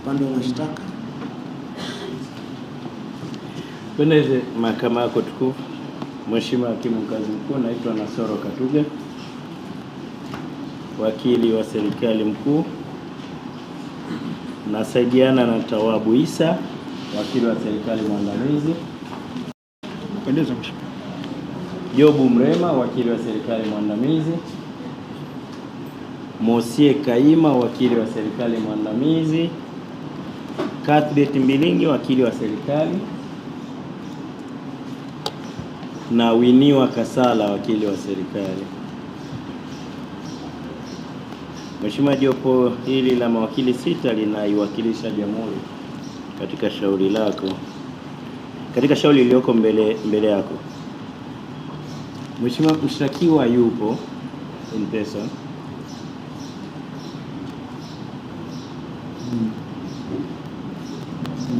Upande wa mashtaka. Pendeze mahakama yako tukufu, Mheshimiwa Hakimu Mkazi Mkuu, naitwa Nasoro Katuga, wakili wa serikali mkuu, nasaidiana na Tawabu Isa, wakili wa serikali mwandamizi. Pendeza Mheshimiwa. Jobu Mrema, wakili wa serikali mwandamizi. Mosie Kaima, wakili wa serikali mwandamizi. Cuthbert Mbilingi, wakili wa serikali, na Winiwa Kasala, wakili wa serikali. Mheshimiwa, jopo hili la mawakili 6 linaiwakilisha Jamhuri katika shauri lako, katika shauri lililoko mbele yako. Mheshimiwa, mshtakiwa yupo in person.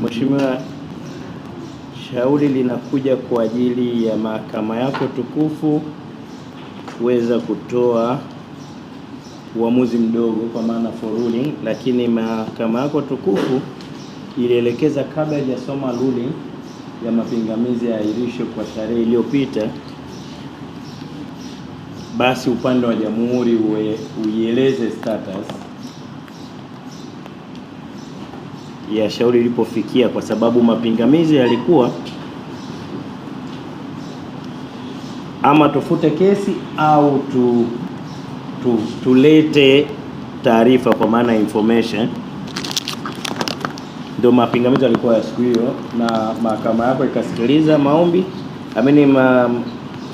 Mheshimiwa, shauri linakuja kwa ajili ya mahakama yako tukufu kuweza kutoa uamuzi mdogo, kwa maana for ruling, lakini mahakama yako tukufu ilielekeza kabla hajasoma ruling ya mapingamizi ya ahirisho kwa tarehe iliyopita, basi upande wa Jamhuri uieleze status ya shauri ilipofikia, kwa sababu mapingamizi yalikuwa ama tufute kesi au tulete taarifa, kwa maana information. Ndio mapingamizi yalikuwa ya siku hiyo, na mahakama yako ikasikiliza maombi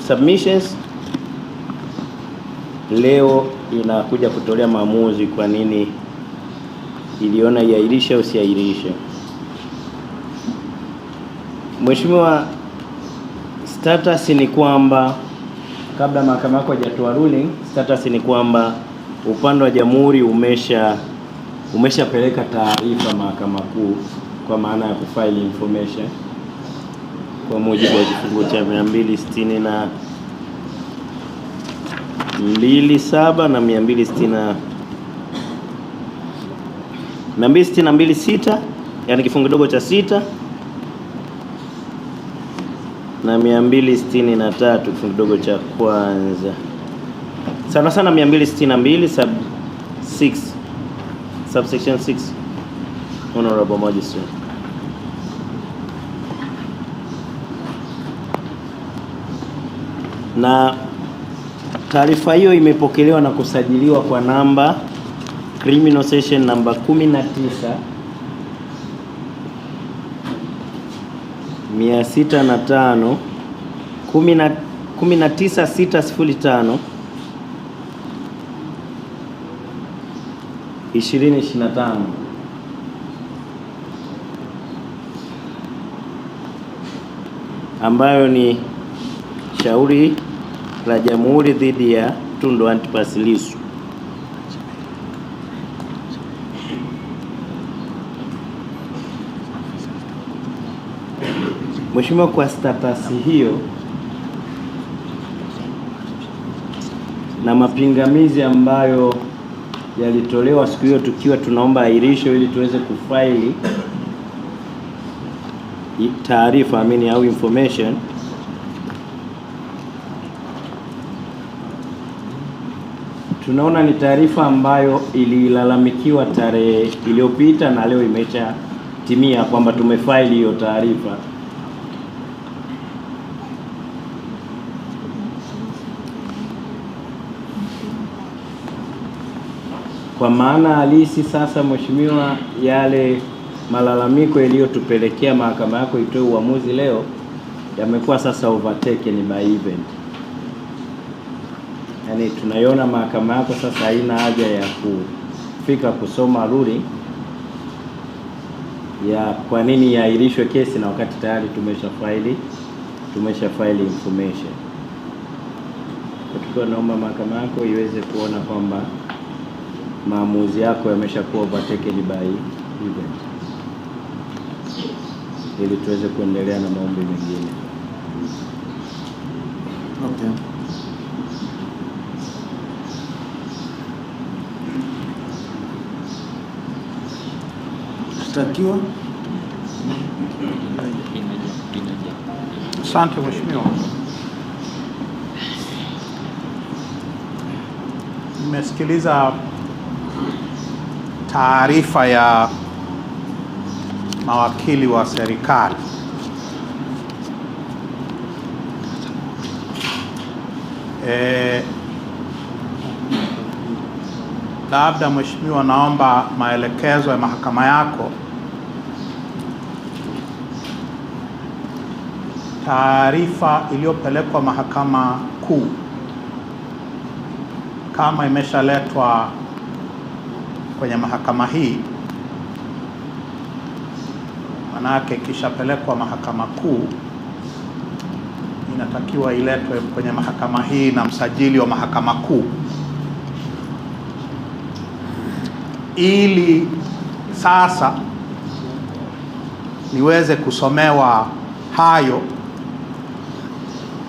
submissions. Leo inakuja kutolea maamuzi kwa nini iliona iairisha au siairisha. Mheshimiwa, status ni kwamba kabla mahakama yako hajatoa ruling, status ni kwamba upande wa Jamhuri umeshapeleka taarifa mahakama kuu, kwa maana ya kufile information kwa mujibu wa kifungu cha 262(7) na 262(6), yani kifungu kidogo cha 6, na 263 kifungu kidogo cha kwanza, sana sana 262 subsection 6. Honorable Magistrate, na taarifa hiyo imepokelewa na kusajiliwa kwa namba criminal session namba 19/605 19605 2025, ambayo ni shauri la Jamhuri dhidi ya Tundu Antipas Lissu. Mheshimiwa, kwa status hiyo na mapingamizi ambayo yalitolewa siku hiyo, tukiwa tunaomba ahirisho ili tuweze kufaili taarifa au information, tunaona ni taarifa ambayo ililalamikiwa tarehe iliyopita na leo imesha timia kwamba tumefaili hiyo taarifa. Kwa maana halisi sasa, mheshimiwa, yale malalamiko yaliyotupelekea mahakama yako itoe uamuzi leo yamekuwa sasa overtaken by event. Yaani tunaiona mahakama yako sasa haina haja ya kufika kusoma ruling ya kwa nini yaahirishwe kesi na wakati tayari tumesha file information. Kwa naomba mahakama yako iweze kuona kwamba maamuzi yako yameshakuwa overtaken by event, ili tuweze kuendelea na maombi mengine. Okay. Shtakiwa. Asante mheshimiwa. Nimesikiliza taarifa ya mawakili wa serikali. Labda mheshimiwa, naomba maelekezo ya mahakama yako. Taarifa iliyopelekwa mahakama kuu kama imeshaletwa kwenye mahakama hii, manake ikishapelekwa mahakama kuu inatakiwa iletwe kwenye mahakama hii na msajili wa mahakama kuu, ili sasa niweze kusomewa hayo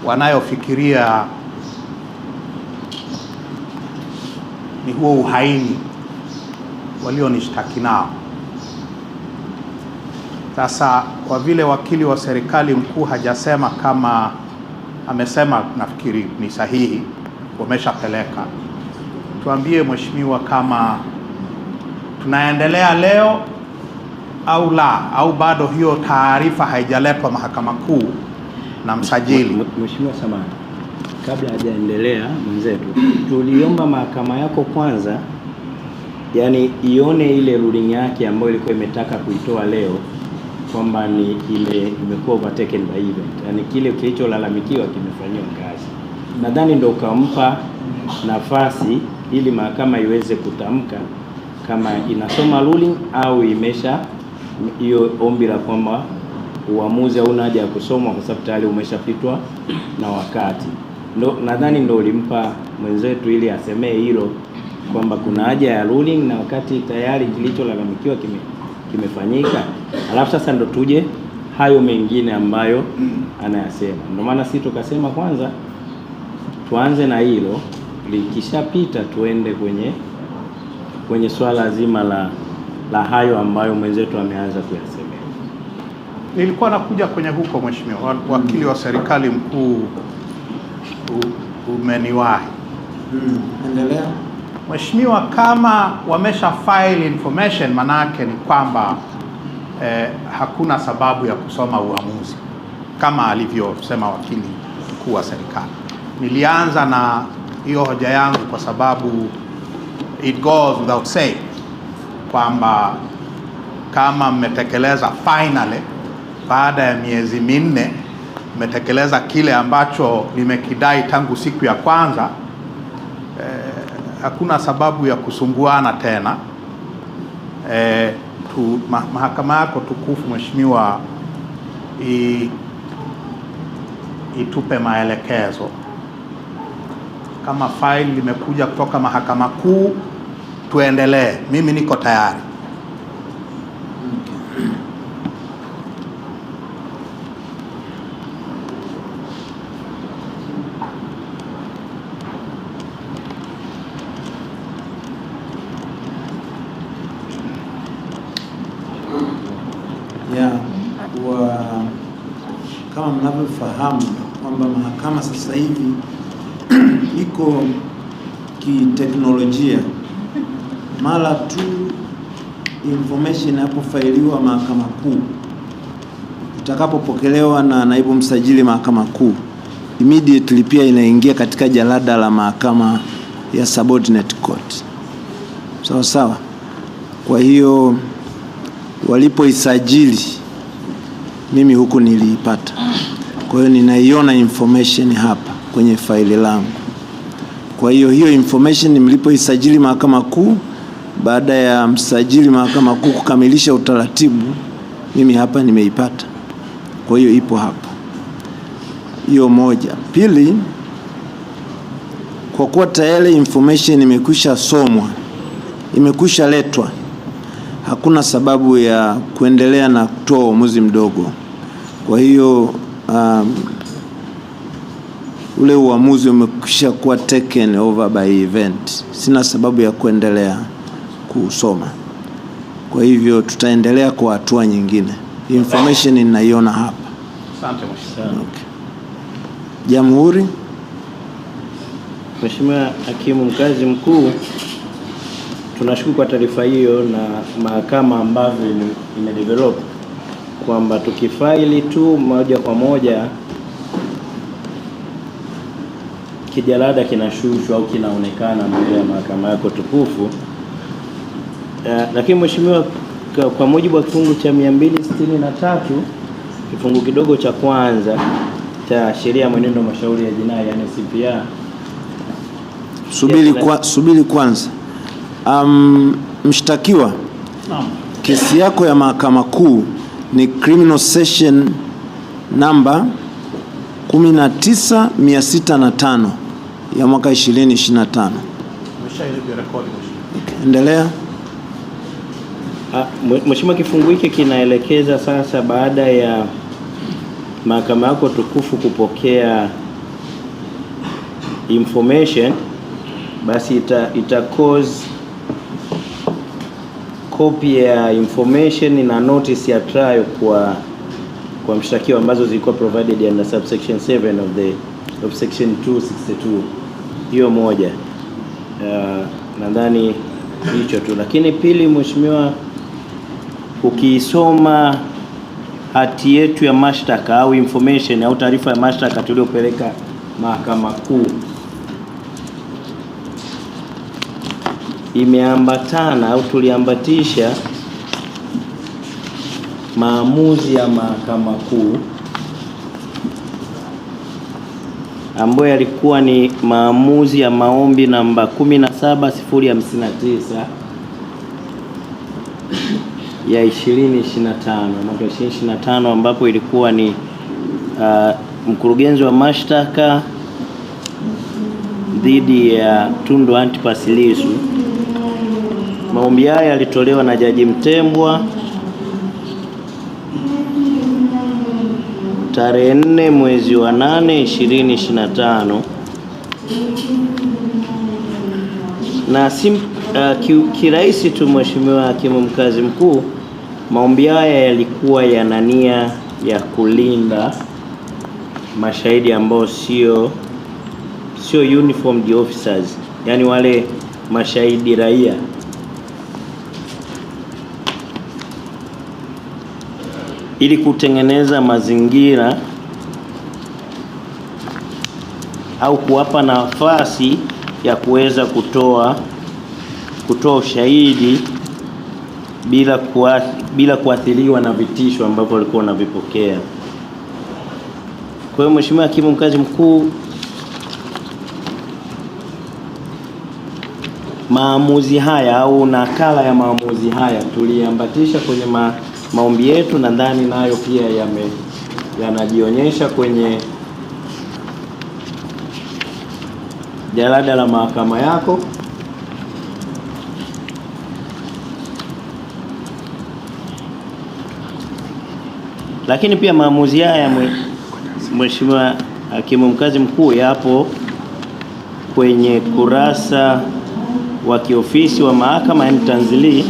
wanayofikiria ni huo uhaini walionishtaki nao. Sasa kwa vile wakili wa serikali mkuu hajasema kama amesema, nafikiri ni sahihi, wameshapeleka, tuambie mheshimiwa kama tunaendelea leo au la, au bado hiyo taarifa haijaletwa mahakama kuu na msajili. Mheshimiwa samahani, kabla hajaendelea mwenzetu, tuliomba mahakama yako kwanza, yani ione ile ruling yake ambayo ilikuwa imetaka kuitoa leo kwamba ni imekuwa overtaken by event, yani kile kilicholalamikiwa kimefanywa kazi. Nadhani ndio ukampa nafasi ili mahakama iweze kutamka kama inasoma ruling au imesha hiyo ombi la kwamba uamuzi hauna haja ya kusomwa kwa sababu tayari umeshapitwa na wakati. Nadhani ndio ulimpa mwenzetu ili asemee hilo kwamba kuna haja ya ruling na wakati tayari kilicholalamikiwa kimefanyika. Alafu sasa ndo tuje hayo mengine ambayo anayasema. Ndio maana sisi tukasema kwanza tuanze na hilo, likishapita tuende kwenye swala zima la hayo ambayo mwenzetu ameanza kuyasemea. Nilikuwa nakuja kwenye huko mheshimiwa, wakili wa serikali mkuu umeniwahi. Endelea. Mheshimiwa, kama wamesha file information, manake ni kwamba hakuna sababu ya kusoma uamuzi kama alivyosema wakili mkuu wa serikali. Nilianza na hiyo hoja yangu kwa sababu it goes without saying kwamba kama mmetekeleza finally baada ya miezi minne mmetekeleza kile ambacho nimekidai tangu siku ya kwanza, hakuna sababu ya kusumbuana tena. Mahakama yako tukufu mheshimiwa itupe maelekezo kama file limekuja kutoka mahakama kuu, tuendelee. Mimi niko tayari. Kama mnavyofahamu kwamba mahakama sasa hivi iko kiteknolojia. Mara tu information inapofailiwa mahakama kuu, itakapopokelewa na naibu msajili mahakama kuu, immediately pia inaingia katika jalada la mahakama ya subordinate court. sawa sawa. Kwa hiyo walipoisajili mimi huku niliipata, kwa hiyo ninaiona information hapa kwenye faili langu. Kwa hiyo information mlipoisajili Mahakama Kuu, baada ya msajili Mahakama Kuu kukamilisha utaratibu, mimi hapa nimeipata. Kwa hiyo ipo hapa. Hiyo moja. Pili, kwa kuwa tayari information imekwisha somwa, imekwisha letwa, hakuna sababu ya kuendelea na kutoa uamuzi mdogo. Kwa hiyo ule uamuzi umekwisha kuwa taken over by event. Sina sababu ya kuendelea kusoma. Kwa hivyo tutaendelea kwa hatua nyingine. Information ninaiona hapa. Asante mheshimiwa. Okay. Jamhuri. Mheshimiwa Hakimu Mkazi Mkuu, tunashukuru kwa taarifa hiyo na mahakama ambavyo imedevelop kwamba tukifaili tu moja kwa moja kijalada kinashushwa au kinaonekana mbele ya mahakama yako tukufu. Lakini Mheshimiwa, kwa mujibu wa kifungu cha 263 kifungu kidogo cha kwanza cha sheria ya mwenendo wa mashauri ya jinai yani CPR. Subiri kwanza. Mshtakiwa, kesi yako ya Mahakama Kuu ni Criminal Session number 19605 ya mwaka 2025. Endelea. Mheshimiwa, kifungu hiki kinaelekeza sasa baada ya mahakama yako tukufu kupokea information, basi ita cause copy ya information na notice ya trial kwa mshtakiwa ambazo zilikuwa provided under subsection 7 of section 262. Hiyo moja. Nadhani hicho tu. Lakini pili, Mheshimiwa, ukiisoma hati yetu ya mashtaka au information au taarifa ya mashtaka tuliopeleka Mahakama Kuu, imeambatana au tuliambatisha maamuzi ya Mahakama Kuu ambayo yalikuwa ni maamuzi ya maombi namba 17059 ya 2025 mwaka 2025, ambapo ilikuwa ni mkurugenzi wa mashtaka dhidi ya Tundu Antipas Lissu. Maombi haya yalitolewa na Jaji Mtembwa tarehe 4 mwezi wa 8 2025, na kirahisi tu Mheshimiwa Hakimu Mkazi Mkuu, maombi haya yalikuwa yana nia ya kulinda mashahidi ambao sio uniformed officers, yani wale mashahidi raia, ili kutengeneza mazingira au kuwapa nafasi ya kuweza kutoa ushahidi bila kuathiriwa na vitisho ambavyo walikuwa wanavipokea. Kwa hiyo Mheshimiwa Hakimu Mkazi Mkuu, maamuzi haya au nakala ya maamuzi haya tuliambatisha kwenye maombi yetu, na ndani nayo pia yanajionyesha kwenye jalada la mahakama yako. Lakini pia maamuzi haya Mheshimiwa Hakimu Mkazi Mkuu yapo kwenye kurasa wa kiofisi wa mahakama ya tanzili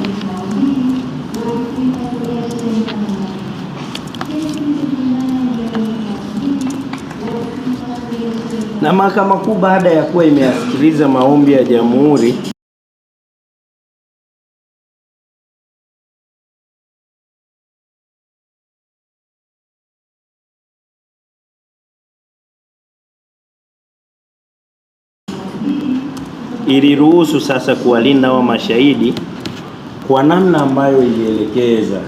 na Mahakama Kuu baada ya kuwa imeyasikiliza maombi ya Jamhuri iliruhusu sasa kuwalinda hao mashahidi kwa namna ambayo ilielekeza.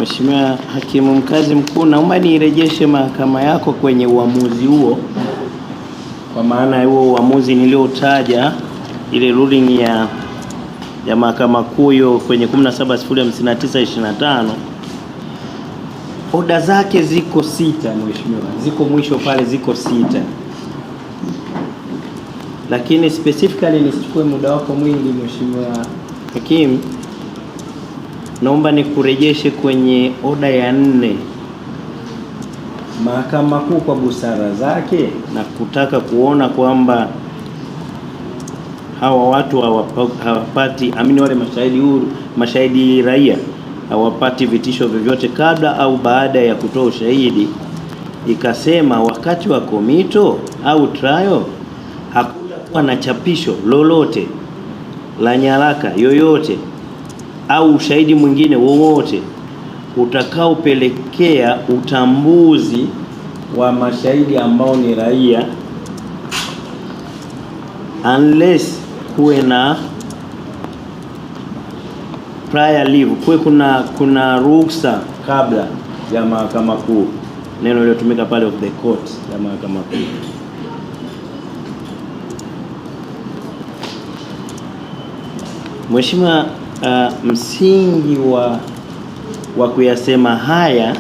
Mheshimiwa Hakimu Mkazi Mkuu, naomba nirejeshe mahakama yako kwenye uamuzi huo, kwa maana huo uamuzi niliotaja, ile ruling ya Mahakama Kuu hiyo kwenye 17/059/25. Oda zake ziko 6 mheshimiwa, ziko mwisho pale, ziko 6. Lakini specifically nisichukue muda wako mwingi Mheshimiwa Hakimu, naomba nikurejeshe kwenye oda ya 4. Mahakama Kuu kwa busara zake na kutaka kuona kwamba hawa watu hawapati wale mashahidi huru, mashahidi raia hawapati vitisho vyovyote kabla au baada ya kutoa ushahidi, ikasema wakati wa komito au trial hakutakuwa na chapisho lolote la nyaraka yoyote au ushahidi mwingine wowote utakaopelekea utambuzi wa mashahidi ambao ni raia, unless kuwe na prior leave, kuwe kuna ruhusa kabla ya Mahakama Kuu, neno lililotumika pale of the court ya Mahakama Kuu. Mheshimiwa, msingi wa kuyasema haya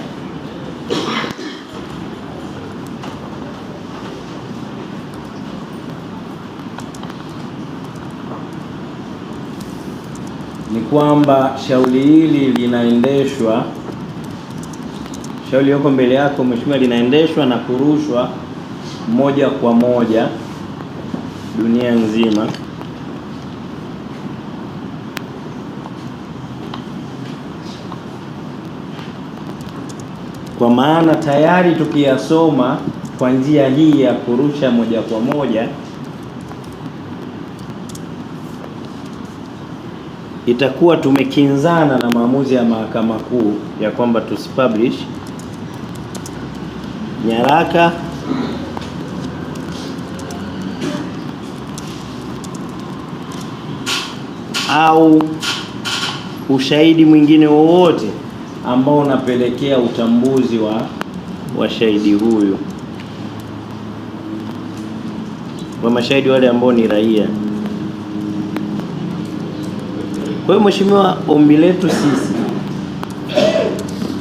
ni kwamba shauri hili linaendeshwa, shauri lililo mbele yako Mheshimiwa, linaendeshwa na kurushwa moja kwa moja dunia nzima. Kwa maana tayari tukiyasoma kwa njia hii ya kurusha moja kwa moja, itakuwa tumekinzana na maamuzi ya Mahakama Kuu ya kwamba tusipublish nyaraka au ushahidi mwingine wowote ambao unapelekea utambuzi wa shahidi huyu, wa mashahidi wale ambao ni raia. Kwa hiyo Mheshimiwa, ombi letu sisi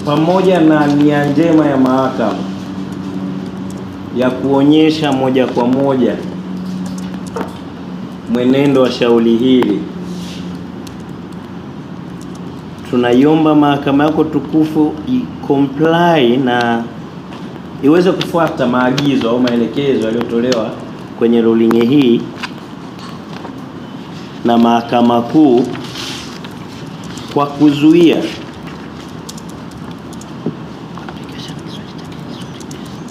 pamoja na nia njema ya mahakama ya kuonyesha moja kwa moja mwenendo wa shauri hili, tunaiomba mahakama yako tukufu comply na iweze kufuata maagizo au maelekezo yaliyotolewa kwenye ruling hii na Mahakama Kuu kwa kuzuia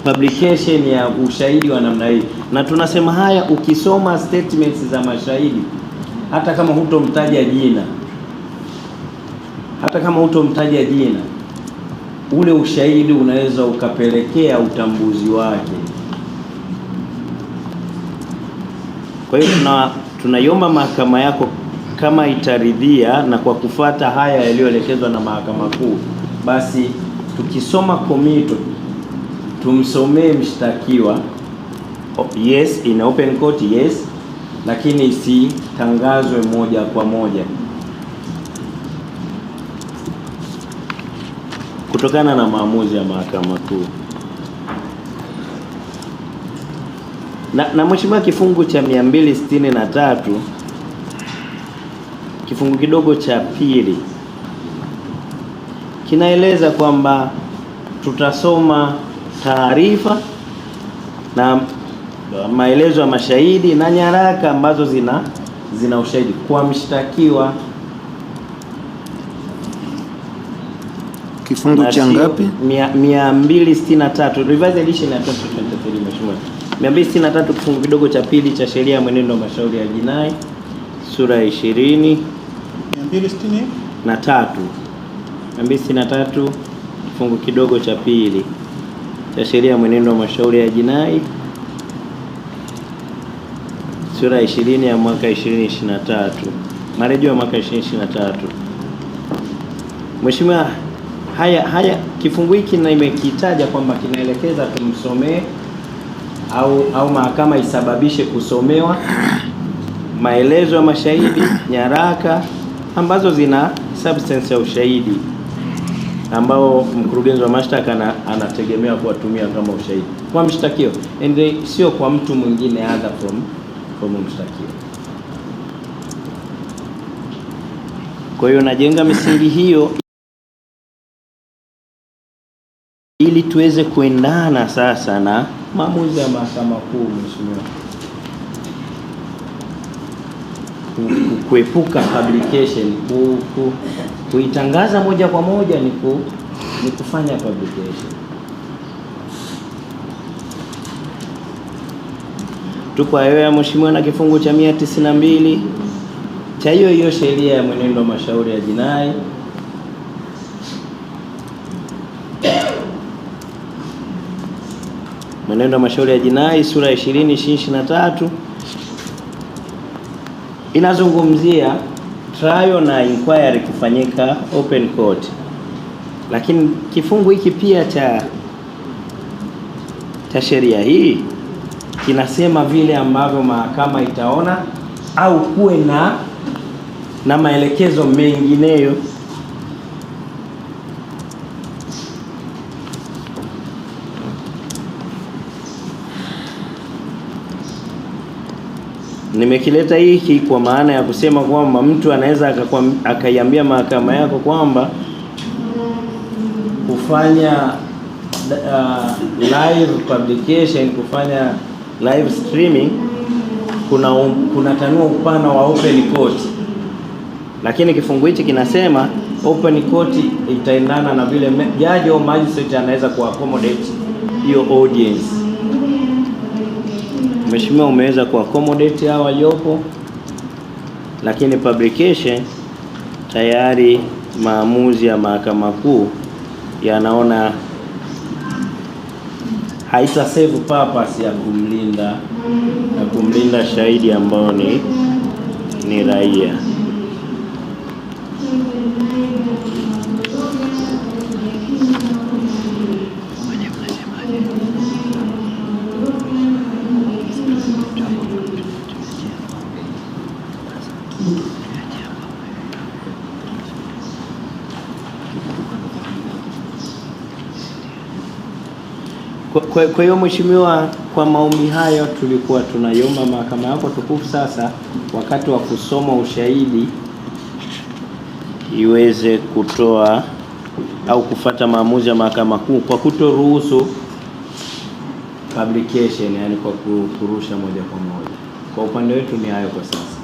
publication ya ushahidi wa namna hii. Na tunasema haya, ukisoma statements za mashahidi, hata kama hutomtaja jina, ule ushahidi unaweza ukapelekea utambuzi wake. Kwa hiyo tunaiomba mahakama yako kama itaridhia na kwa kufuata haya yaliyoelekezwa na Mahakama Kuu, basi tukisoma komito tumsomee mshtakiwa, yes, in open court, yes, lakini isitangazwe moja kwa moja kutokana na maamuzi ya Mahakama Kuu. Na Mheshimiwa, kifungu cha 263 kifungu kidogo cha pili kinaeleza kwamba tutasoma taarifa na maelezo ya mashahidi na nyaraka ambazo zina ushahidi kwa mshtakiwa. Kifungu cha ngapi? 263 revised edition ya 2023 Mheshimiwa. 263 kifungu kidogo cha pili cha sheria ya mwenendo wa mashauri ya jinai sura ya 20 263 263 kifungu kidogo cha pili cha sheria ya mwenendo wa mashauri ya jinai sura ya 20 ya mwaka 2023, marejeo ya mwaka 2023. Mheshimiwa, haya kifungu hiki na imekitaja kwamba kinaelekeza tumsomee au mahakama isababishe kusomewa maelezo ya mashahidi, nyaraka ambazo zina substance ya ushahidi ambao mkurugenzi wa mashtaka anategemea kuwatumia kama ushahidi kwa mshtakio, and sio kwa mtu mwingine other from mshtakio. Kwa hiyo najenga misingi hiyo ili tuweze kuendana sasa na maamuzi ya Mahakama Kuu. Mheshimiwa, kuepuka publication, kuitangaza moja kwa moja ni kufanya publication. Tupo hayo Mheshimiwa na kifungu cha 192 cha hiyo sheria ya mwenendo wa mashauri ya jinai mwenendo wa mashauri ya jinai sura ya 2023 inazungumzia trial na inquiry kufanyika open court, lakini kifungu hiki pia cha sheria hii kinasema vile ambavyo mahakama itaona au kuwe na maelekezo mengineyo. Nimekileta hiki kwa maana ya kusema kwamba mtu anaweza akaiambia mahakama yako kwamba kufanya live publication, kufanya live streaming kuna tanua upana wa open court, lakini kifungu hichi kinasema open court itaendana na vile judge au magistrate anaweza kuaccommodate hiyo audience. Mheshimiwa, umeweza kuaccommodate hao waliopo, lakini publication tayari maamuzi ya Mahakama Kuu yanaona haita serve purpose ya kumlinda shahidi ambao ni raia. Kwa hiyo Mheshimiwa, kwa maombi hayo tulikuwa tunaiomba mahakama yako tukufu sasa wakati wa kusoma ushahidi iweze kutoa au kufata maamuzi ya Mahakama Kuu kwa kutoruhusu publication, yani kwa kurusha moja kwa moja. Kwa upande wetu ni hayo kwa sasa.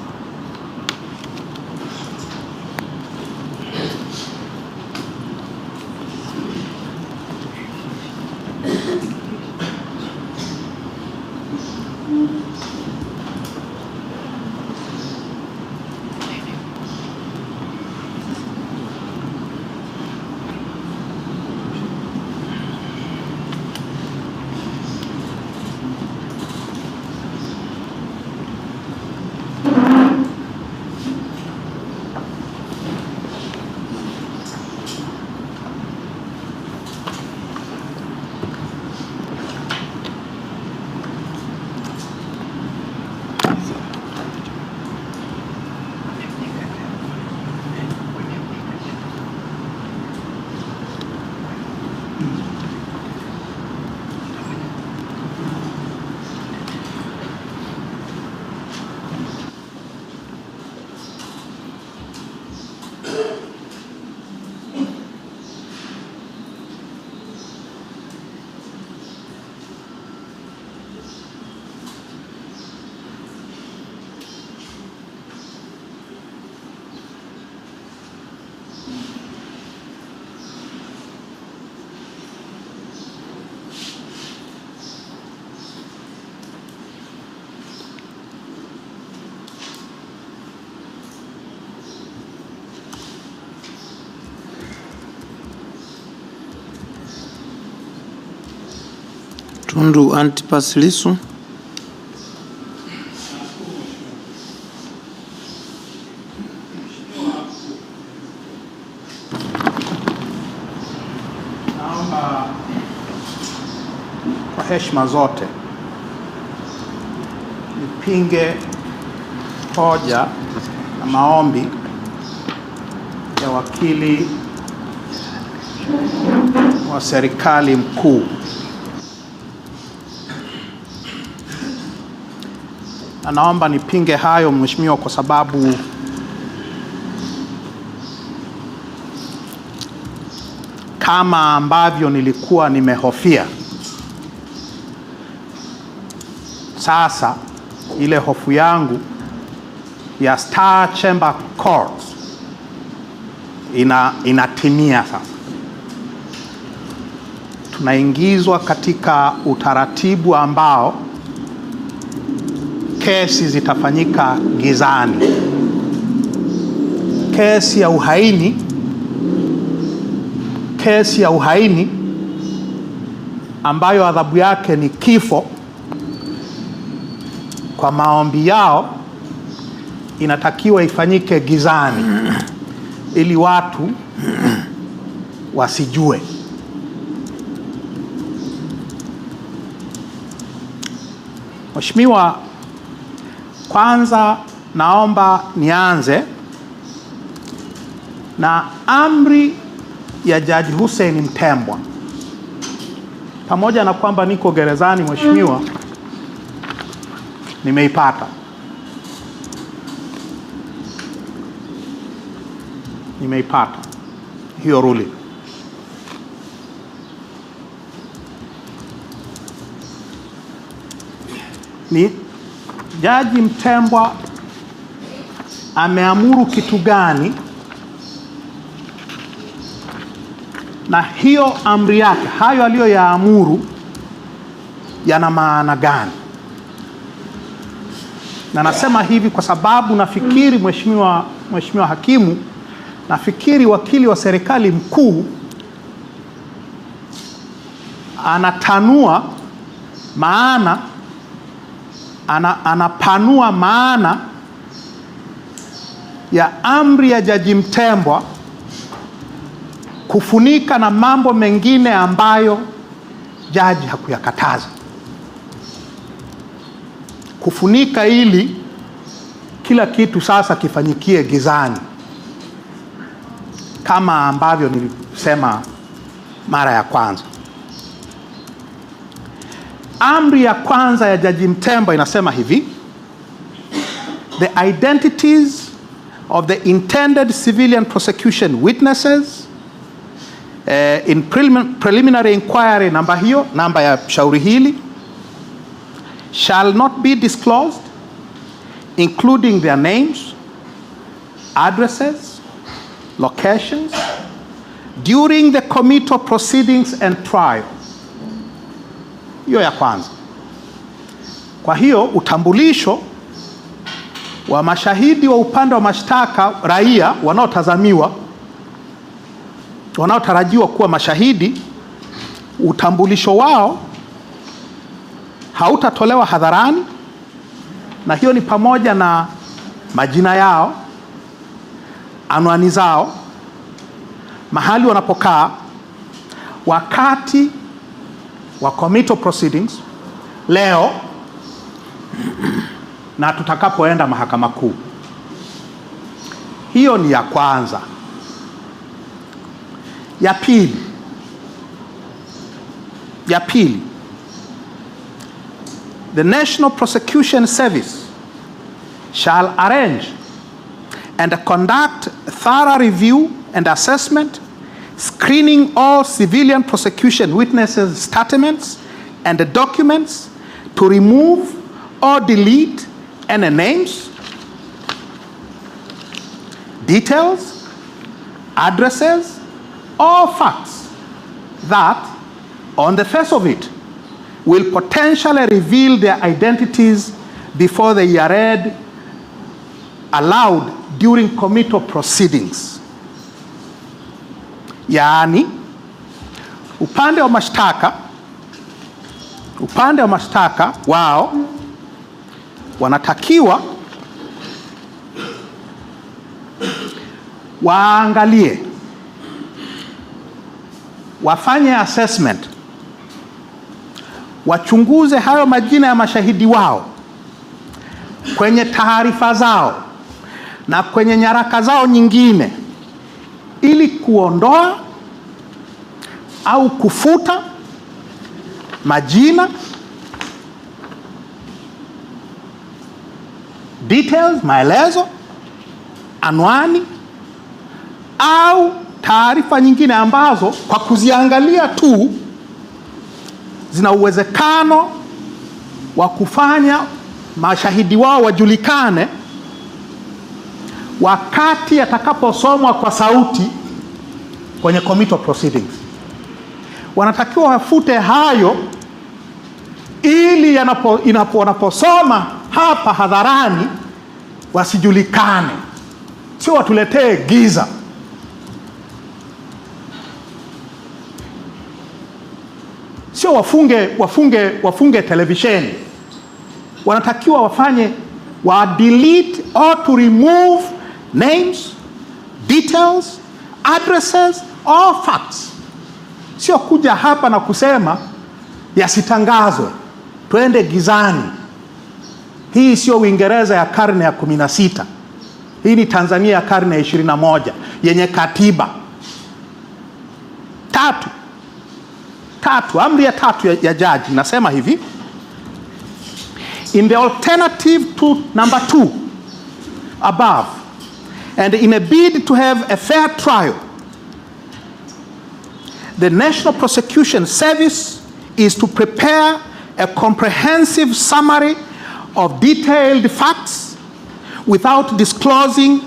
Tundu Antipas Lissu. Naomba kwa heshima zote nipinge hoja na maombi ya wakili wa serikali mkuu. Na naomba nipinge hayo Mheshimiwa, kwa sababu kama ambavyo nilikuwa nimehofia, sasa ile hofu yangu ya Star Chamber Court inatimia sasa. Tunaingizwa katika utaratibu ambao kesi zitafanyika gizani. Kesi ya uhaini ambayo adhabu yake ni kifo, kwa maombi yao inatakiwa ifanyike gizani ili watu wasijue. Mheshimiwa, kwanza naomba nianze na amri ya Jaji Hussein Mtembwa. Pamoja na kwamba niko gerezani Mheshimiwa, nimeipata. Nimeipata hiyo ruling. Ni Jaji Mtembwa ameamuru kitu gani, na hiyo amri yake, hayo aliyoyaamuru yana maana gani? Na nasema hivi kwa sababu nafikiri Mheshimiwa Hakimu, nafikiri wakili wa serikali mkuu anatanua maana, anapanua maana ya amri ya Jaji Mtembwa kufunika na mambo mengine ambayo jaji hakuyakataza. Kufunika ili kila kitu sasa kifanyikie gizani, kama ambavyo nilisema mara ya kwanza. Amri ya kwanza ya Jaji Mtembwa inasema hivi: the identities of the intended civilian prosecution witnesses in preliminary inquiry, namba ya shauri hili, shall not be disclosed, including their names, addresses, locations, during the committal proceedings and trial. Hiyo ya kwanza. Kwa hiyo utambulisho wa mashahidi wa upande wa mashtaka, raia wanaotarajiwa kuwa mashahidi, utambulisho wao hautatolewa hadharani, na hiyo ni pamoja na majina yao, anwani zao, mahali wanapokaa wakati wa committal proceedings leo na tutakapoenda Mahakama Kuu. Hiyo ni ya kwanza. Ya pili, the National Prosecution Service shall arrange and conduct thorough review and assessment, screening all civilian prosecution witnesses' statements and the documents to remove or delete any names, details, addresses, or facts that, on the face of it, will potentially reveal their identities before they are read aloud during committal proceedings. Yaani, upande wa mashtaka upande wa mashtaka wao wanatakiwa waangalie, wafanye assessment, wachunguze hayo majina ya mashahidi wao kwenye taarifa zao na kwenye nyaraka zao nyingine, ili kuondoa au kufuta majina, details, maelezo, anwani au taarifa nyingine ambazo kwa kuziangalia tu zina uwezekano wa kufanya mashahidi wao wajulikane wakati yatakaposomwa kwa sauti kwenye committal proceedings. Wanatakiwa wafute hayo ili wanaposoma hapa hadharani wasijulikane, sio watuletee giza. Sio wafunge televisheni. Wanatakiwa wa delete or to remove names, details, addresses or facts. Sio kuja hapa na kusema yasitangazwe, twende gizani. Hii sio Uingereza ya karne ya 16. Hii ni Tanzania ya karne ya 21 yenye katiba. Amri ya tatu ya jaji nasema hivi: in the alternative to number 2 above and in a bid to have a fair trial, the National Prosecution Service is to prepare a comprehensive summary of detailed facts without disclosing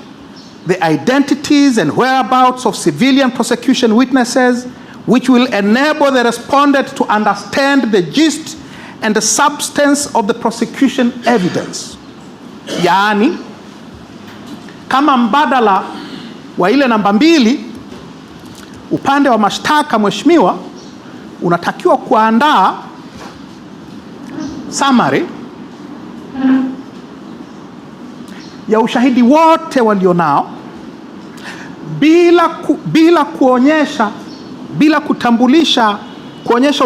the identities and whereabouts of civilian prosecution witnesses, which will enable the respondent to understand the gist and the substance of the prosecution evidence. Yaani, kama mbadala wa ile namba 2, upande wa mashtaka, mheshimiwa, unatakiwa kuandaa summary ya ushahidi wote walionao bila kuonyesha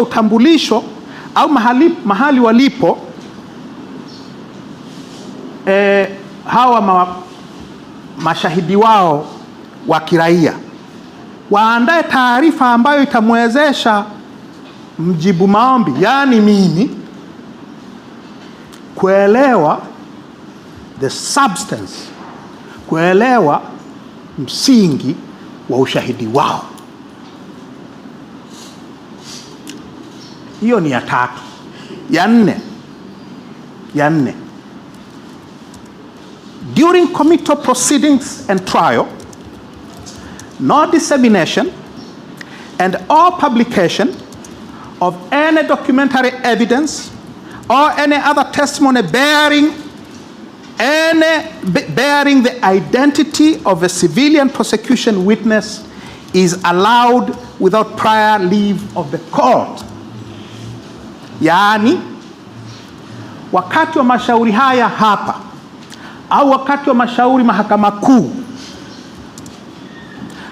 utambulisho au mahali walipo hawa mashahidi wao wa kiraia. Waandae taarifa ambayo itamwezesha mjibu maombi, yaani mimi, kuelewa the substance, kuelewa msingi wa ushahidi wao. Hiyo ni ya 3. Ya 4, during committal proceedings and trial, no dissemination and or publication of any documentary evidence or any other testimony bearing the identity of a civilian prosecution witness is allowed without prior leave of the court. Yaani, wakati wa mashauri haya hapa au wakati wa mashauri mahakama kuu,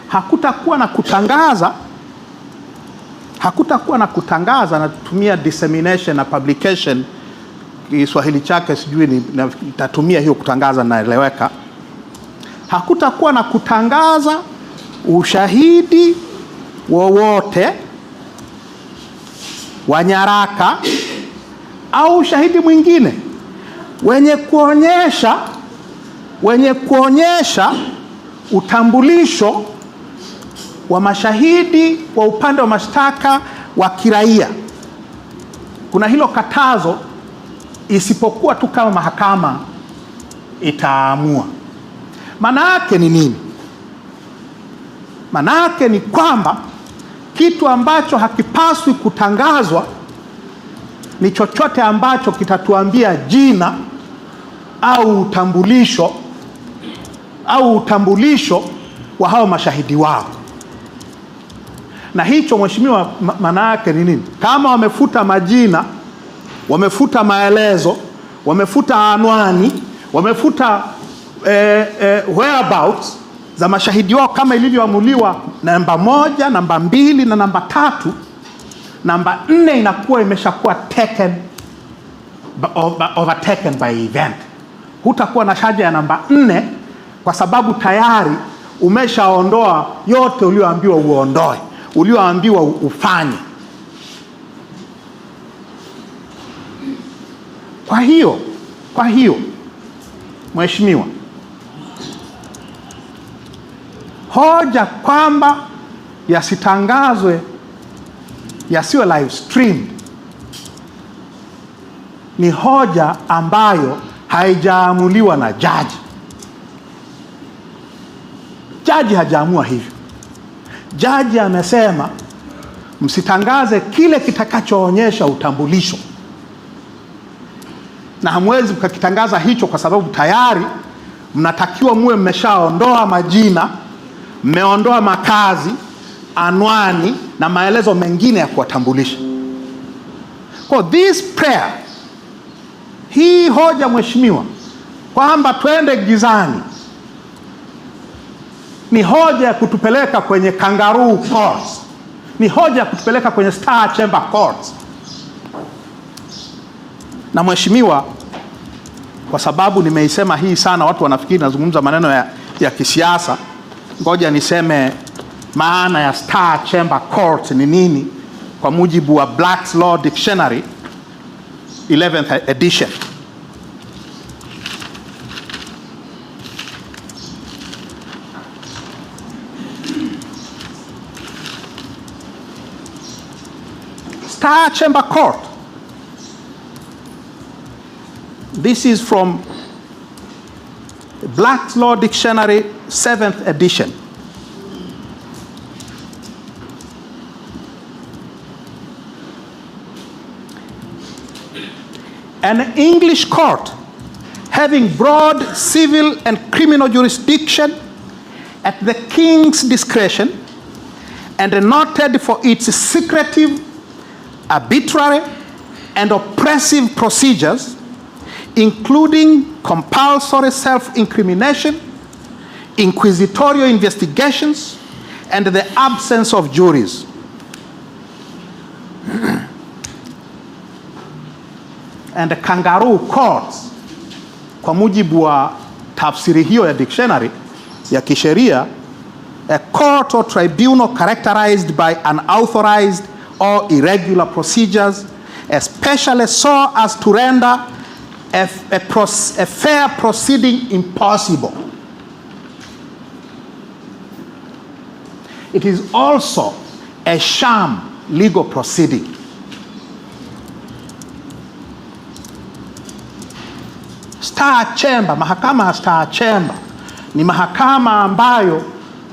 hakutakuwa na kutangaza, na tumia dissemination na publication, Kiswahili chake sijui nitatumia hiyo kutangaza, naeleweka. Hakutakuwa na kutangaza ushahidi wowote wa nyaraka au ushahidi mwingine wenye kuonyesha utambulisho wa mashahidi wa upande wa mashtaka wa kiraia. Kuna hilo katazo, isipokuwa tu kama mahakama itaamua. Maana yake ni nini? Maana yake ni kwamba kitu ambacho hakipaswi kutangazwa ni chochote ambacho kitatuambia jina au utambulisho wa hao mashahidi wao. Na hicho, mheshimiwa, maana yake ni nini? Kama wamefuta majina wamefuta maelezo, wamefuta anwani, wamefuta whereabouts za mashahidi wao kama ilivyoamuliwa namba 1, namba 2 na namba 3. Namba 4 inakuwa imeshakuwa overtaken by event. Hutakuwa na haja ya namba 4 kwa sababu tayari umeshaondoa yote ulioambiwa uondoe, ulioambiwa ufanye. Kwa hiyo Mheshimiwa, hoja kwamba yasitangazwe, yasiwe live stream ni hoja ambayo haijaamuliwa na jaji. Jaji hajaamua hivyo. Jaji amesema msitangaze kile kitakachoonyesha utambulisho, na hamwezi mkakitangaza hicho kwa sababu tayari mnatakiwa muwe mmeshaondoa majina, mmeondoa makazi, anwani na maelezo mengine ya kuwatambulisha. Kwa this prayer, hii hoja Mheshimiwa kwamba twende gizani ni hoja ya kutupeleka kwenye kangaroo courts, ni hoja ya kutupeleka kwenye star chamber courts. Na Mheshimiwa, kwa sababu nimeisema hii sana, watu wanafikiri nazungumza maneno ya kisiasa, ngoja niseme maana ya star chamber court ni nini kwa mujibu wa Black's Law Dictionary 11th edition. Star chamber court, this is from Black's Law Dictionary 7th edition. An English court having broad civil and criminal jurisdiction at the king's discretion and noted for its secretive, arbitrary, and oppressive procedures, including compulsory self-incrimination, inquisitorial investigations, and the absence of juries. And the kangaroo courts, kwa mujibu wa tafsiri hiyo ya dictionary ya kisheria, a court or tribunal characterized by unauthorized or irregular procedures, especially so as to render a fair proceeding impossible. It is also a sham legal proceeding. Star chamber, mahakama ya star chamber ni mahakama ambayo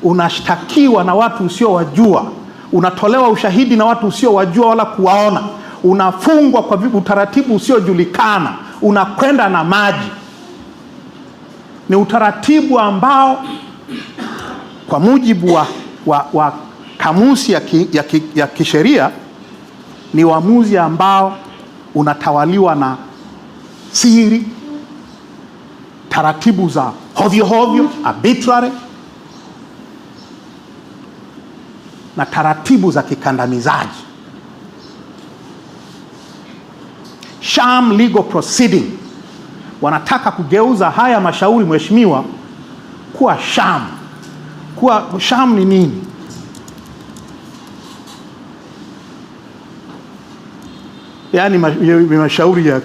unashtakiwa na watu usiowajua, unatolewa ushahidi na watu usiowajua wala kuwaona, unafungwa kwa utaratibu usiojulikana, unakwenda na maji. Ni utaratibu ambao kwa mujibu wa kamusi ya kisheria ni uamuzi ambao unatawaliwa na siri, taratibu za hovyo hovyo, arbitrary, na taratibu za kikandamizaji, sham legal proceeding. Wanataka kugeuza haya mashauri Mheshimiwa kuwa sham. Kuwa sham ni nini? Yaani mashauri ya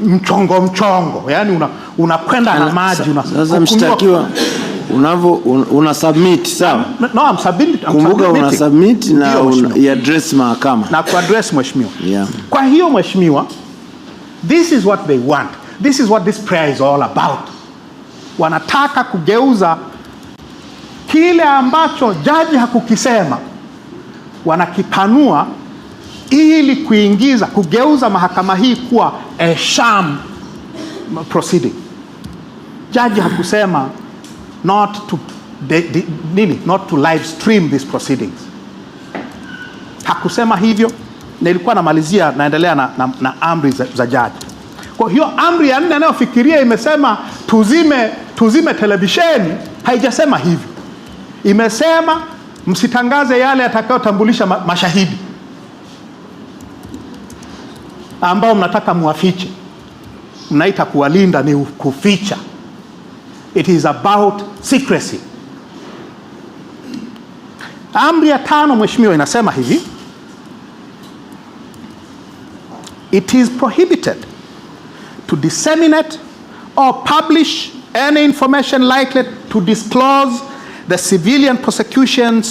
mchongo, yani unakwenda na maji. Sasa mshtakiwa una submit, sawa? No, I'm submitting. Kumbuka una submit na address mahakama. Na ku address Mheshimiwa. Yeah. Kwa hiyo Mheshimiwa, this is what they want. This is what this prayer is all about. Wanataka kugeuza kile ambacho jaji hakukisema, wanakipanua ili kugeuza mahakama hii kuwa a sham proceeding. Jaji hakusema not to live stream these proceedings. Hakusema hivyo. nilikuwa namalizia, naendelea na amri za jaji. Kwa hiyo amri ya 4 anayofikiria imesema tuzime televisheni, haijasema hivyo. Imesema msitangaze yale yatakayotambulisha mashahidi ambao mnataka muwafiche. Mnaita kuwalinda, ni kuficha. It is about secrecy. Amri ya 5 mheshimiwa inasema hivi: it is prohibited to disseminate or publish any information likely to disclose the civilian prosecution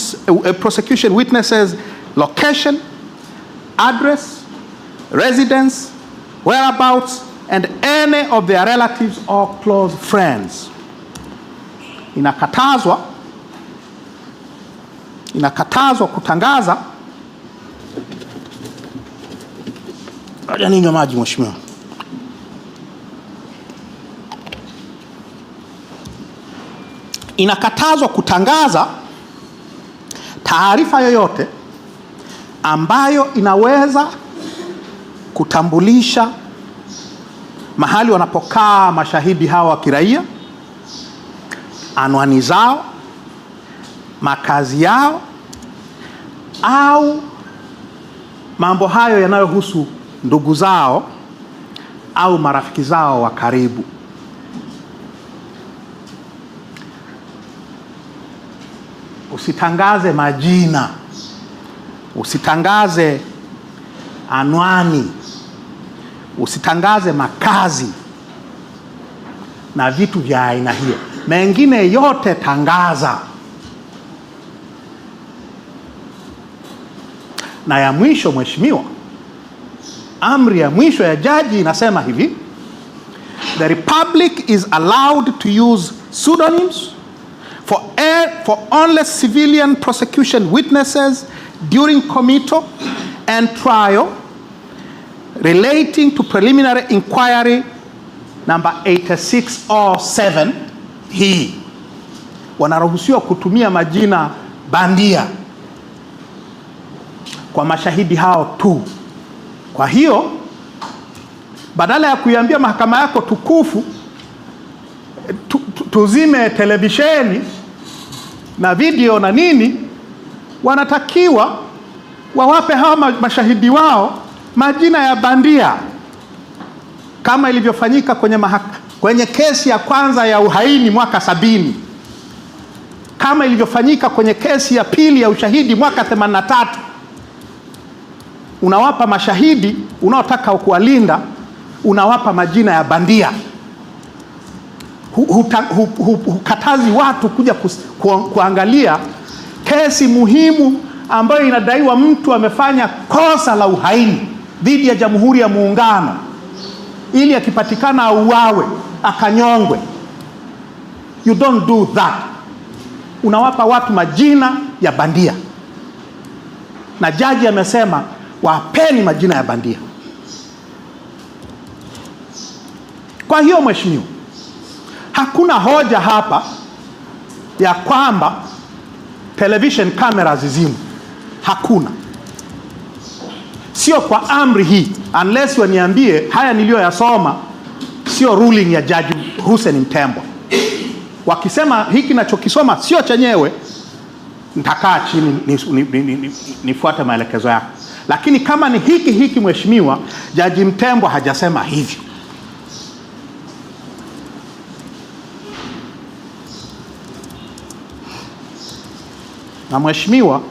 witnesses' location, address, residence, whereabouts, and any of their relatives or close friends. Inakatazwa kutangaza. Acha ninywe maji mheshimiwa. Inakatazwa kutangaza taarifa yoyote ambayo inaweza kutambulisha mahali wanapokaa mashahidi hawa wa kiraia, anwani zao, makazi yao, au mambo hayo yanayohusu ndugu zao au marafiki zao wa karibu. Usitangaze majina, usitangaze anwani, usitangaze makazi na vitu vya aina hiyo. Mengine yote tangaza. Na ya mwisho mheshimiwa, amri ya mwisho ya jaji inasema hivi: the republic is allowed to use pseudonyms for only civilian prosecution witnesses during committal and trial relating to preliminary inquiry number 8607. Hii wanaruhusiwa kutumia majina bandia kwa mashahidi hao tu. Kwa hiyo badala ya kuiambia mahakama yako tukufu tuzime televisheni na video na nini, wanatakiwa wawape hawa mashahidi wao majina ya bandia, kama ilivyofanyika kwenye kesi ya kwanza ya uhaini mwaka 70, kama ilivyofanyika kwenye kesi ya pili ya ushahidi mwaka 83. Unawapa mashahidi unaotaka kuwalinda, unawapa majina ya bandia. Hukatazi watu kuja kuangalia kesi muhimu ambayo inadaiwa mtu amefanya kosa la uhaini dhidi ya Jamhuri ya Muungano, ili akipatikana auawe, akanyongwe. You don't do that. Unawapa watu majina ya bandia, na jaji amesema wapeni majina ya bandia. Kwa hiyo mheshimiwa, hakuna hoja hapa ya kwamba television cameras zizimwe. Hakuna. Sio kwa amri hii, unless waniambie haya niliyoyasoma sio ruling ya Jaji Hussein Mtembo. Wakisema hiki nachokisoma sio chenyewe, nitakaa chini nifuate maelekezo yako. Lakini kama ni hiki mheshimiwa, Jaji Mtembo hajasema hivyo. Na mheshimiwa,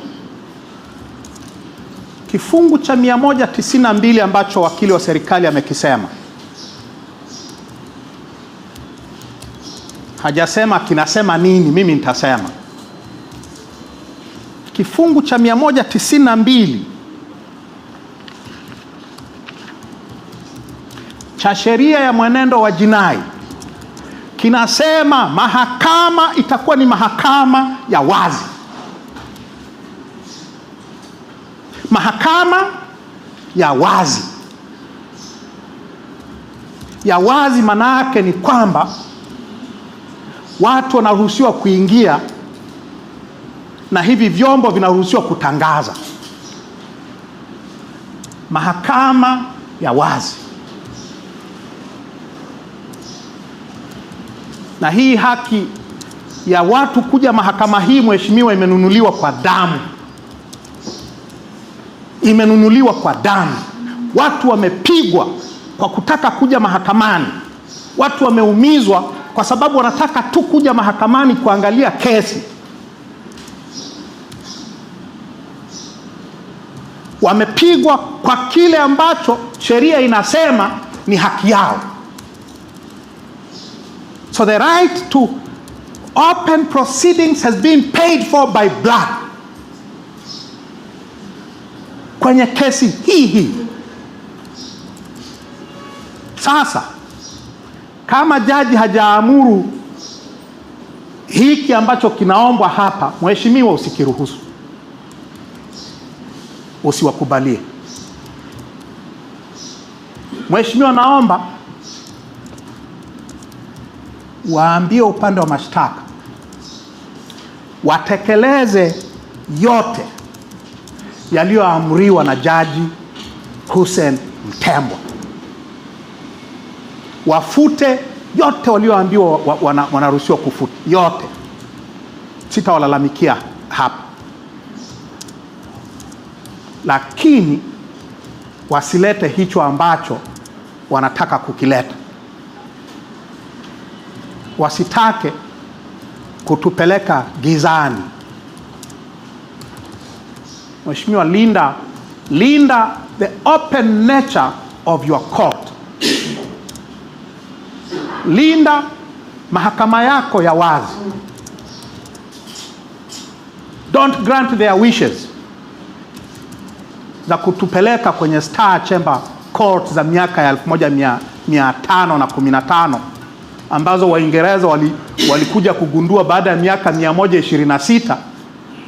kifungu cha 192 ambacho wakili wa serikali amekisema, hajasema kinasema nini, mimi nitasema. Kifungu cha 192 cha sheria ya mwenendo wa jinai kinasema mahakama itakuwa ni mahakama ya wazi. Mahakama ya wazi. Ya wazi maana yake ni kwamba watu wanaruhusiwa kuingia na hivi vyombo vinaruhusiwa kutangaza. mahakama ya wazi. Na hii haki ya watu kuja mahakama hii, mheshimiwa, imenunuliwa kwa damu. Imenunuliwa kwa damu. Watu wamepigwa kwa kutaka kuja mahakamani. Watu wameumizwa kwa sababu wanataka tu kuja mahakamani kuangalia kesi. Wamepigwa kwa kile ambacho sheria inasema ni haki yao. So the right to open proceedings has been paid for by blood. Kwenye kesi hii. Sasa kama jaji hajaamuru hiki ambacho kinaombwa hapa, mheshimiwa, usikiruhusu. Usiwakubalie. Mheshimiwa, naomba waambie upande wa mashtaka watekeleze yote yaliyoamriwa na Jaji Hussein Mtembwa. Wafute yote walioambiwa wanaruhusiwa kufuta yote. Sitawalalamikia hapa. Lakini wasilete hicho ambacho wanataka kukileta. Wasitake kutupeleka gizani. Mheshimiwa, linda the open nature of your court. Linda mahakama yako ya wazi. Don't grant their wishes za kutupeleka kwenye Star Chamber Court za miaka ya 1515 ambazo Waingereza walikuja kugundua baada ya miaka 126,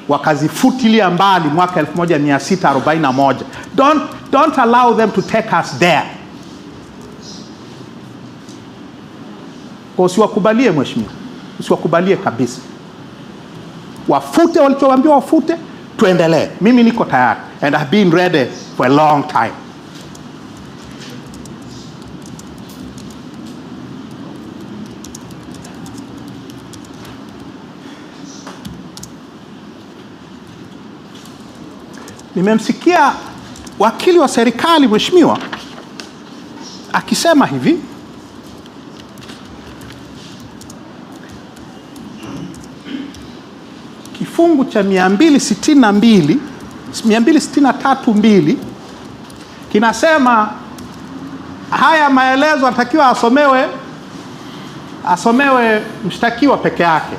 wakazifutilia mbali mwaka 1641. Don't allow them to take us there. Kwa usiwakubalie mheshimiwa, usiwakubalie kabisa. Wafute walichoambiwa wafute, tuendelee. Mimi niko tayari and I've been ready for a long time. Nimemsikia wakili wa serikali mheshimiwa akisema hivi, kifungu cha 263(2) kinasema haya maelezo atakiwa asomewe mshtakiwa peke yake.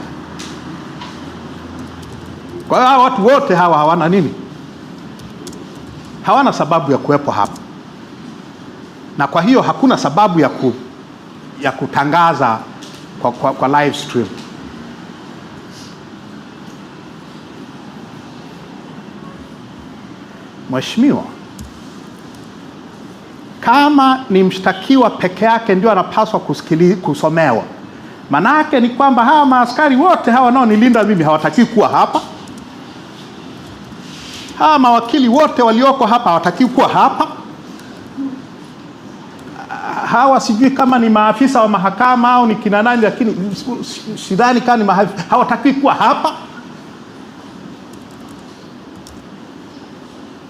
Kwa hiyo watu wote hawa hawana nini? Hawana sababu ya kuwepo hapa. Na kwa hiyo hakuna sababu ya kutangaza kwa live stream. Mheshimiwa, kama ni mshtakiwa peke yake ndio anapaswa kusomewa, manake ni kwamba hawa maaskari wote hawa nao nilinda mimi hawataki kuwa hapa. Hawa mawakili wote walioko hapa hawataki kuwa hapa. Hawa sijui kama ni maafisa wa mahakama au ni kina nani, lakini sidhani kama ni hawataki kuwa hapa.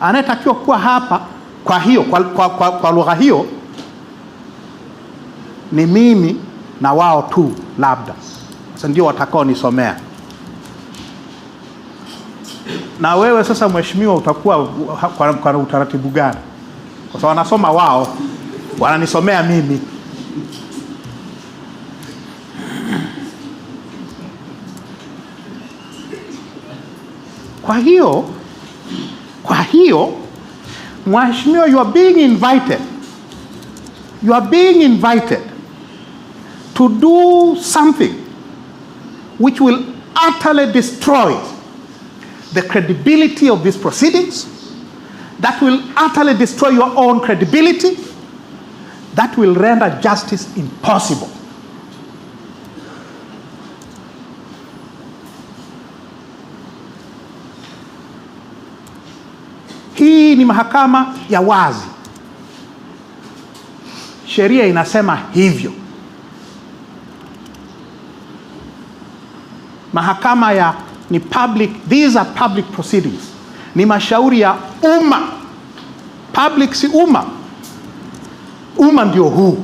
Anayetakiwa kuwa hapa kwa hiyo kwa lugha hiyo ni mimi na wao tu, labda sasa ndio watakao nisomea. Na wewe sasa mheshimiwa utakuwa kwa utaratibu gani? Kwa sababu wanasoma wao, wananisomea mimi. Kwa hiyo mheshimiwa, you are being invited to do something which will utterly destroy the credibility of these proceedings, that will utterly destroy your own credibility, that will render justice impossible. Hii ni mahakama ya wazi. Sheria inasema hivyo. Mahakama ya ni public, these are public proceedings. Ni mashauri ya umma. Public si umma. Umma ndio huu.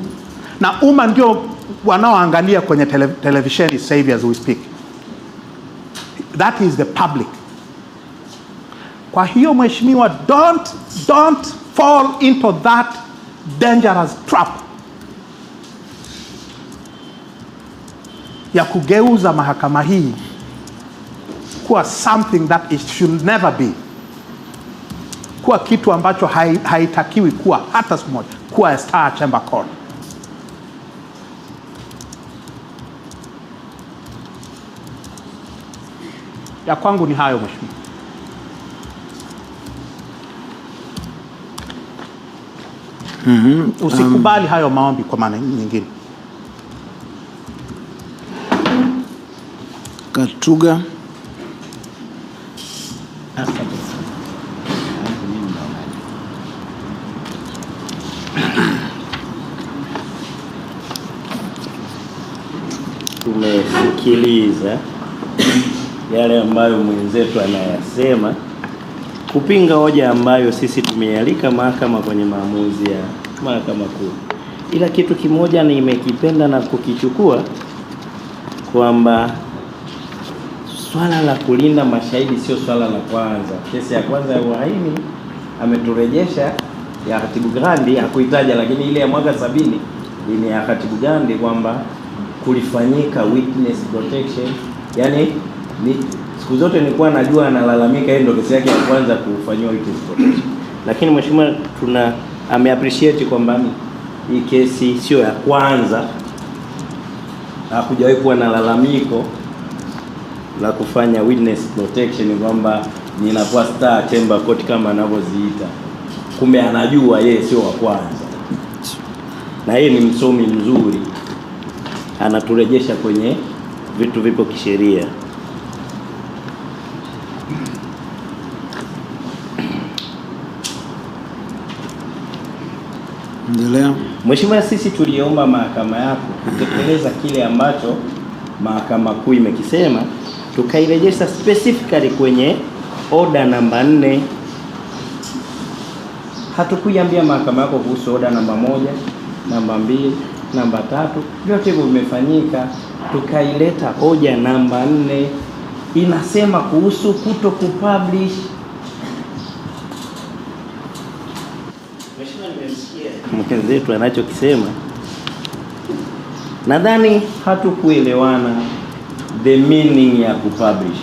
Na umma ndio wanaoangalia kwenye televisheni sasa hivi as we speak. That is the public. Kwa hiyo mheshimiwa, don't fall into that dangerous trap ya kugeuza mahakama hii kuwa something that it should never be, kuwa kitu ambacho haitakiwi kuwa hata siku moja, kuwa a Star Chamber Court. Ya kwangu ni hayo mheshimiwa. Usikubali hayo maombi kwa maana nyingine. Katuga. Tumesikiliza yale ambayo mwenzetu anayasema kupinga hoja ambayo sisi tumealika mahakama kwenye maamuzi ya mahakama kuu. Ila kitu kimoja nimekipenda na kukichukua kwamba swala la kulinda mashahidi sio swala la kwanza. Kesi ya kwanza ya uhaini ameturejesha ya Katibu Gandhi, hakuitaja, lakini ile ya mwaka 70 ni ya Katibu Gandhi kwamba kulifanyika witness protection. Yani siku zote nilikuwa najua analalamika yeye ndio kesi yake ya kwanza kufanywa witness protection. Lakini mheshimiwa ameappreciate kwamba hii kesi sio ya kwanza. Hakujawahi kuwa na lalamiko la kufanya witness protection kwamba ninakuwa Star Chamber Court kama anavyoziita. Kumbe anajua yeye sio wa kwanza. Na yeye ni msomi mzuri. Anaturejesha kwenye vitu vipo kisheria. Endelea. Mheshimiwa, sisi tuliomba mahakama yako kutekeleza kile ambacho mahakama kuu imekisema, tukairejesha specifically kwenye order namba 4. Hatukuiambia mahakama yako kuhusu order namba 1, namba 2, namba 3, vyote hivyo vimefanyika. Tukaileta hoja namba 4 inasema kuhusu kuto kupublish. Mheshimiwa, nimesikia mwenzetu anachokisema. Nadhani hatukuelewana the meaning ya kupublish.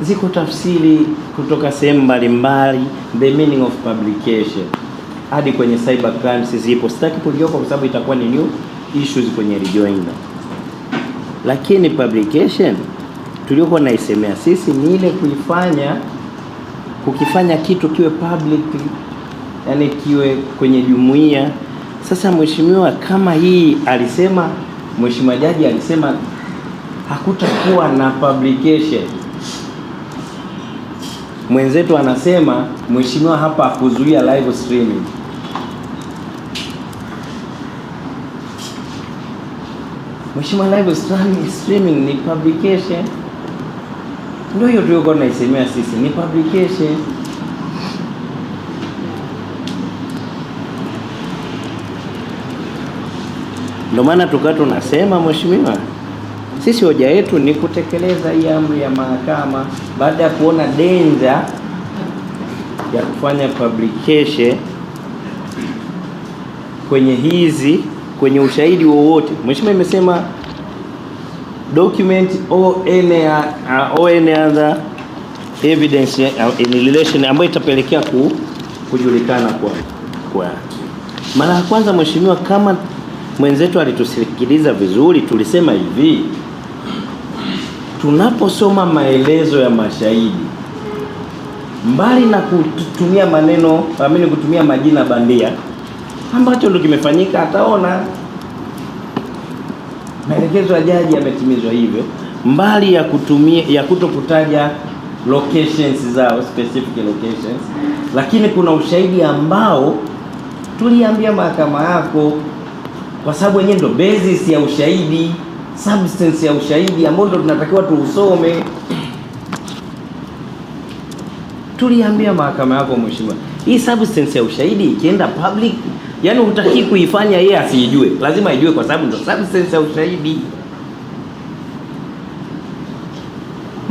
Ziko tafsiri kutoka sehemu mbalimbali the meaning of publication. Hadi kwenye cyber crimes zipo. Sitaki kuliopa kwa sababu itakuwa ni new issues kwenye rejoinder. Lakini publication tuliokuwa naisemea sisi ni ile kukifanya kitu kiwe public, yani kiwe kwenye jumuiya. Sasa mheshimiwa, kama hii alisema, mheshimiwa jaji alisema hakutakuwa na publication. Mwenzetu anasema mheshimiwa hapa kuzuia live streaming. Mheshimiwa, live streaming ni publication. Ndio hiyo tulikuwa tunaisemea sisi, ni publication. Ndio maana tukawa tunasema mheshimiwa, sisi hoja yetu ni kutekeleza hii amri ya mahakama baada ya kuona danger ya kufanya publication kwenye ushahidi wowote. Mheshimiwa imesema document or any other evidence in relation ambayo itapelekea kujulikana kwa mara ya kwanza. Mheshimiwa, kama mwenzetu alitusikiliza vizuri, tulisema hivi, tunaposoma maelezo ya mashahidi, mbali na kutumia kutumia majina bandia ambacho ndio kimefanyika, ataona maelekezo ya jaji yametimizwa hivyo, mbali ya kutokutaja locations zao, specific locations, lakini kuna ushahidi ambao tuliambia mahakama yako, kwa sababu yenyewe ndo basis ya ushahidi, substance ya ushahidi ambao ndo tunatakiwa tuusome. Tuliambia mahakama yako, mheshimiwa, hii substance ya ushahidi ikienda public, yani hutaki kuifanya yeye asijue, lazima ajue, kwa sababu ndo substance ya ushahidi.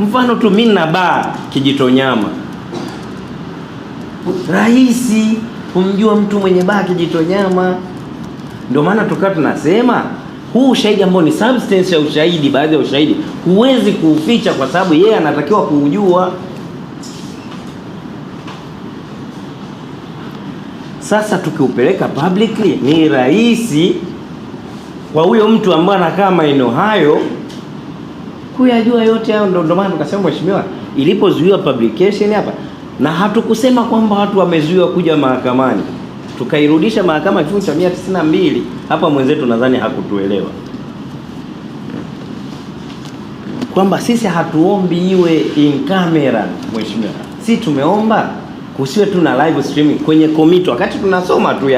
Mfano tu mimi na baa Kijitonyama, rahisi kumjua mtu mwenye baa Kijitonyama. Ndio maana tukawa tunasema huu ushahidi ambao ni substance ya ushahidi, baadhi ya ushahidi huwezi kuuficha, kwa sababu yeye anatakiwa kuujua. Sasa tukiupeleka publicly ni rahisi kwa huyo mtu ambaye anakaa maeneo hayo kuyajua yote hayo. Ndio maana tukasema, mheshimiwa, ilipozuiwa publication hapa, na hatukusema kwamba watu wamezuiwa kuja mahakamani, tukairudisha mahakama kifungu cha 192. Hapa mwenzetu nadhani hakutuelewa kwamba sisi hatuombi iwe in camera. Mheshimiwa, sisi tumeomba kusiwe tu na live streaming kwenye komiti, wakati tunasoma tu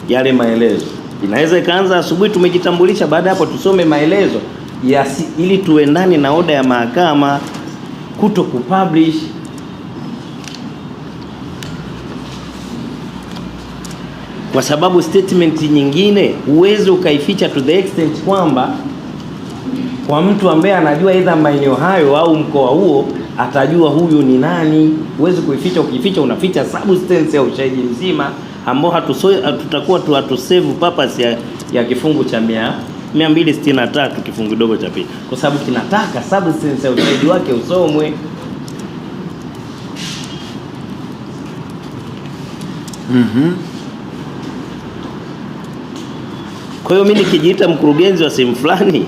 yale maelezo. Inaweza ikaanza asubuhi, tumejitambulisha, baada hapo tusome maelezo ili tuendane na oda ya mahakama, kuto kupublish. Kwa sababu statement nyingine huwezi ukaificha to the extent kwamba kwa mtu ambaye anajua either maeneo hayo au mkoa huo atajua huyu ni nani. Huwezi kuificha. Ukificha unaficha substance ya ushahidi mzima ambao hatutakuwa hatusave purpose ya kifungu cha 263 kifungu kidogo cha pili, kwa sababu kinataka substance ya ushahidi wake usomwe. Kwa hiyo mimi nikijiita mkurugenzi wa sehemu fulani,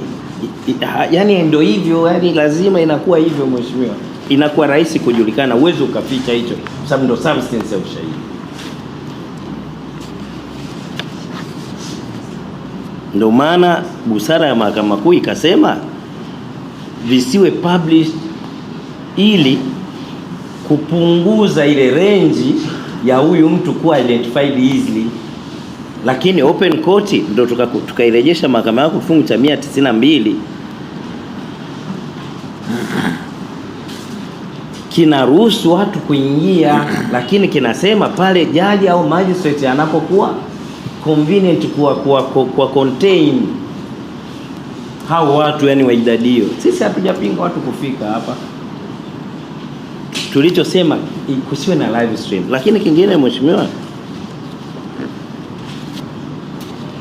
yani ndio hivyo, yani lazima inakuwa hivyo mheshimiwa. Inakuwa rahisi kujulikana, uwezo ukaficha hicho, kwa sababu ndio substance ya ushahidi. Ndio maana busara ya mahakama kuu ikasema visiwe published ili kupunguza ile range ya huyu mtu kuwa identified easily. Lakini open court ndio tukairejesha mahakama yako kifungu cha 192 kinaruhusu watu kuingia, lakini kinasema pale jaji au magistrate anapokuwa convenient kwa contain hao watu, yani wa idadi hiyo. Sisi hatujapinga watu kufika hapa, tulichosema kusiwe na live stream. Lakini kingine mheshimiwa,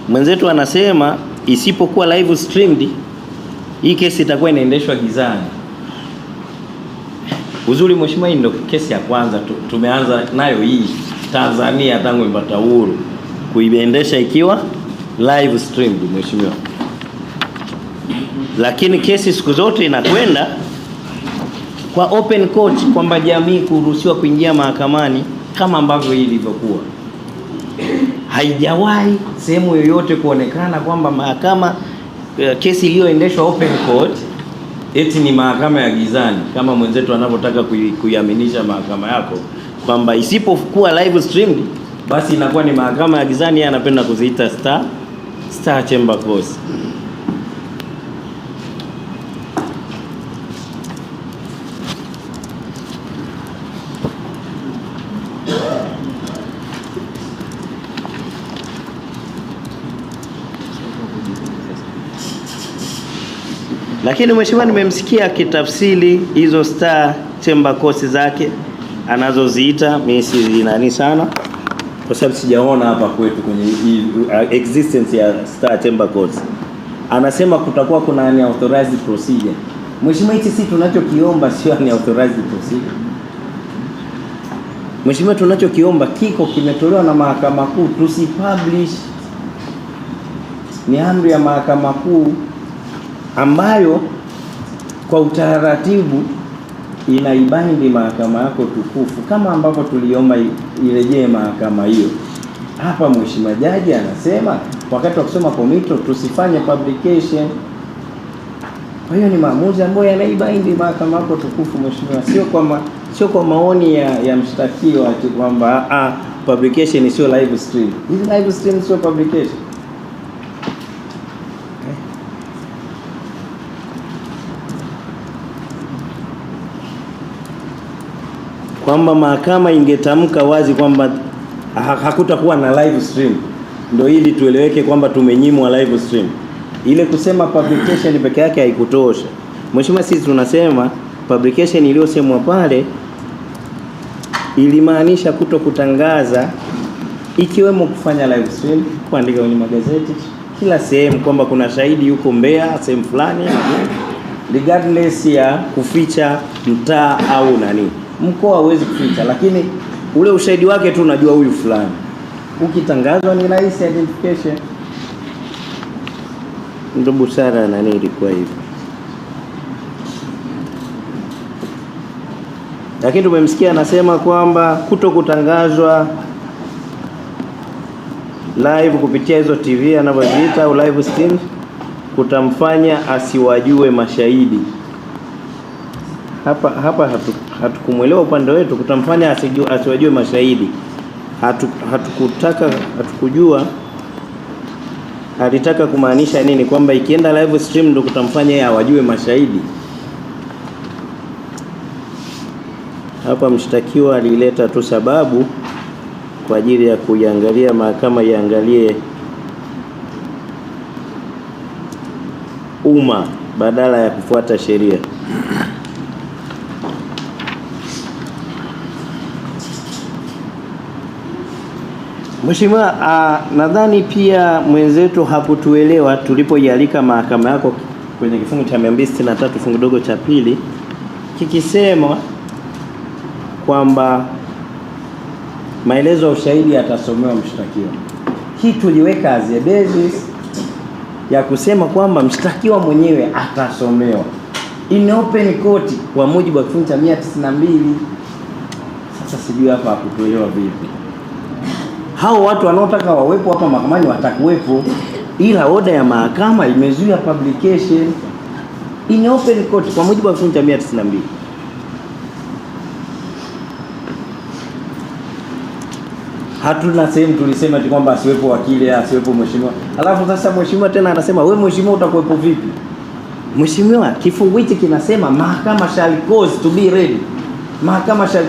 mwenzetu anasema isipokuwa live streamed hii kesi itakuwa inaendeshwa gizani. Uzuri mheshimiwa, hii ndio kesi ya kwanza tumeanza nayo hii Tanzania tangu ipata uhuru kuiendesha ikiwa live streamed mheshimiwa. Lakini kesi siku zote inakwenda kwa open court, kwamba jamii kuruhusiwa kuingia mahakamani kama ambavyo hii ilivyokuwa. Haijawahi sehemu yoyote kuonekana kwamba mahakama kesi iliyoendeshwa open court eti ni mahakama ya gizani, kama mwenzetu anavyotaka kuiaminisha mahakama yako kwamba isipokuwa live streamed basi inakuwa ni mahakama ya gizani. Yeye anapenda kuziita star chamber course. Lakini mheshimiwa, nimemsikia kitafsiri hizo star chamber course zake anazoziita. Mimi si nani sana, kwa sababu sijaona hapa kwetu kwenye existence ya star chamber course. Anasema kutakuwa kuna unauthorized procedure. Mheshimiwa, hichi si tunachokiomba, sio unauthorized procedure. Mheshimiwa, tunachokiomba kimetolewa na mahakama kuu, tusipublish. Ni amri ya mahakama kuu ambayo kwa utaratibu inaibindi mahakama yako tukufu, kama ambavyo tuliomba irejee mahakama hiyo. Hapa mheshimiwa jaji anasema wakati wa kusoma komito tusifanye publication. Kwa hiyo ni maamuzi ambayo yanaibaindi mahakama yako tukufu mheshimiwa, sio kwa maoni ya mshtakiwa ati kwamba publication sio live stream. Hizi live stream sio publication. Kwamba mahakama ingetamka wazi kwamba hakutakuwa na live stream, ndio ili tueleweke kwamba tumenyimwa live stream. Ile kusema publication peke yake haikutosha. Mheshimiwa, sisi tunasema publication iliyosemwa pale ilimaanisha kutokutangaza, ikiwemo kufanya live stream, kuandika kwenye magazeti kila sehemu kwamba kuna shahidi yuko Mbeya sehemu fulani, regardless ya kuficha mtaa au nani. Mkoa hauwezi kuficha, lakini ule ushahidi wake tu unajua huyu fulani. Ukitangazwa ni rahisi identification. Ndio busara nani ilikuwa hivyo. Lakini tumemsikia anasema kwamba kutokutangazwa live kupitia hizo TV anavyoziita au live stream kutamfanya asiwajue mashahidi. Hapa hatukumuelewa upande wetu, kutamfanya asiwajue mashahidi. Hatukujua alitaka kumaanisha nini, kwamba ikienda live stream ndio kutamfanya yeye awajue mashahidi. Hapa mshtakiwa alileta tu sababu kwa ajili ya kuiangalia mahakama iangalie umma badala ya kufuata sheria. Mheshimiwa, nadhani pia mwenzetu hakutuelewa tulipoialika mahakama yako kwenye kifungu cha 263 fungu dogo cha pili kikisema kwamba maelezo ya ushahidi yatasomewa mshtakiwa. Hii tuliweka as a basis ya kusema kwamba mshtakiwa mwenyewe atasomewa in open court kwa mujibu wa kifungu cha 192. Sasa sijui hapa hakutuelewa vipi. Hao watu wanaotaka wawepo hapa mahakamani watakuwepo, ila oda ya mahakama imezuia publication in open court kwa mujibu wa kifungu cha 192. Hatuna sehemu tulisema kwamba asiwepo wakili, asiwepo mheshimiwa. Alafu sasa mheshimiwa tena anasema wewe mheshimiwa utakuwepo vipi? Mheshimiwa, kifungu hiki kinasema mahakama shall cause to be ready. Mahakama shall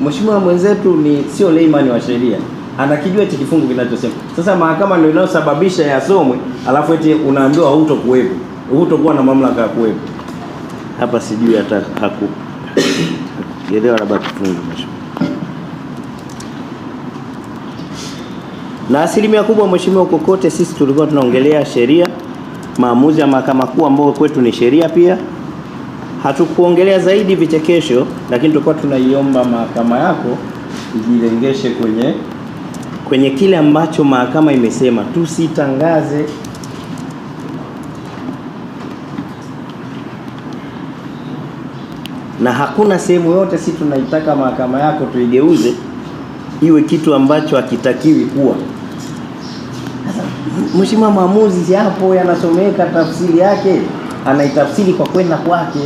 Mheshimiwa mwenzetu ni sio layman wa sheria, anakijua hichi kifungu kinachosema. Sasa mahakama ndio inayosababisha yasomwe, alafu eti unaambiwa hutakuwepo, hutakuwa na mamlaka ya kuwepo. Hapa sijui hata hakuelewa labda kifungu mheshimiwa. Na asilimia kubwa mheshimiwa, kokote sisi tulikuwa tunaongelea sheria, maamuzi ya mahakama kuu ambao kwetu ni sheria pia. Hatukuongelea zaidi vichekesho, lakini tulikuwa tunaiomba mahakama yako ijilengeshe kwenye kile ambacho mahakama imesema tusitangaze. Na hakuna sehemu yote sisi tunaitaka mahakama yako tuigeuze iwe kitu ambacho hakitakiwi kuwa. Mheshimiwa, maamuzi hapo yanasomeka, tafsiri yake anaitafsiri kwa kwenda kwake.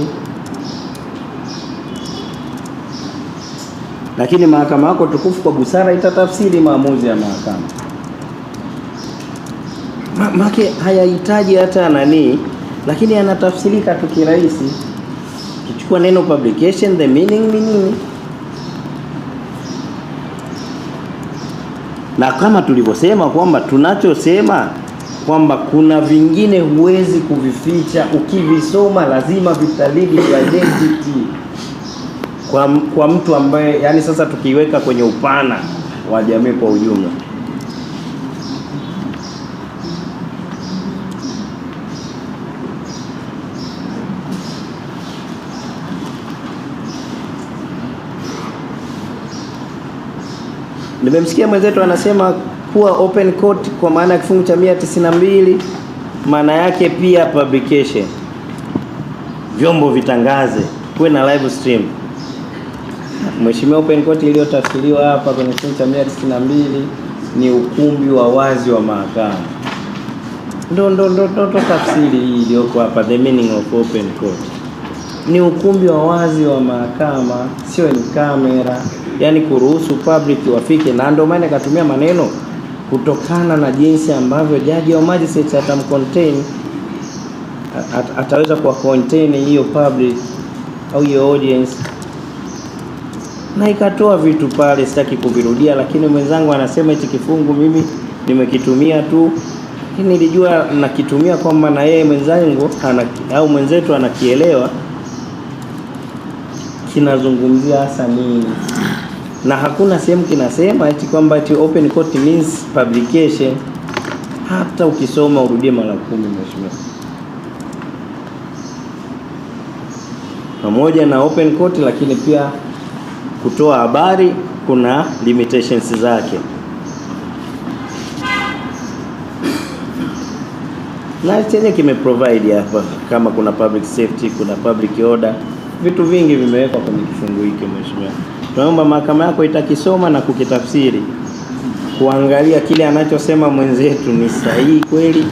Lakini mahakama yako tukufu kwa busara itatafsiri maamuzi ya mahakama. Make hayahitaji hata nani, lakini yanatafsirika tu kirahisi. Kichukua neno publication, the meaning. Na kama tulivyosema kwamba tunachosema kwamba kuna vingine huwezi kuvificha, ukivisoma lazima vitalidi identity kwa mtu ambaye, yani sasa tukiweka kwenye upana wa jamii kwa ujumla. Nimemsikia mwenzetu anasema kuwa open court kwa maana ya kifungu cha 192 maana yake pia publication. Vyombo vitangaze, kuwe na live stream. Mheshimiwa, open court iliyotafsiriwa hapa kwenye kifungu cha 192 ni ukumbi wa wazi wa mahakama. Ndo tafsiri hii iliyoko hapa, the meaning of open court. Ni ukumbi wa wazi wa mahakama, sio ni kamera, yani kuruhusu public wafike, na ndio maana akatumia maneno kutokana na jinsi ambavyo jaji wa magistrate ataweza kuwa contain hiyo public au hiyo audience, na ikatoa vitu pale, sitaki kuvirudia, lakini mwenzangu anasema hichi kifungu mimi nimekitumia tu, lakini nilijua nakitumia kwamba na yeye mwenzangu au mwenzetu anakielewa kinazungumzia hasa nini, na hakuna sehemu kinasema eti kwamba eti open court means publication. Hata ukisoma urudie mara 10 mheshimiwa. Pamoja na open court, lakini pia kutoa habari kuna limitations zake, na chenye kimeprovide hapa kama kuna public safety, kuna public order, vitu vingi vimewekwa kwenye kifungu hiki mheshimiwa. Tunaomba mahakama yako itakisoma na kukitafsiri, kuangalia kile anachosema mwenzetu ni sahihi kweli.